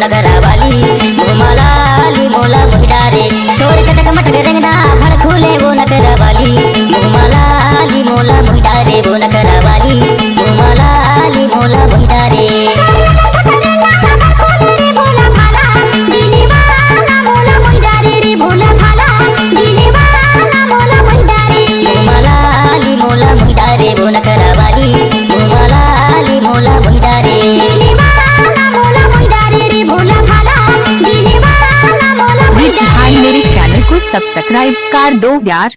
नगरा वाली घुमालाली मोला मुहिडारे छोड़ चटक मटक रंगना भड़ खुले वो नगरा वाली घुमालाली मोला मुहिडारे वो नगरा वाली घुमालाली मोला मुहिडारे वो नगरा वाली घुमालाली मोला मुहिडारे भाई मेरे चैनल को सब्सक्राइब कर दो यार।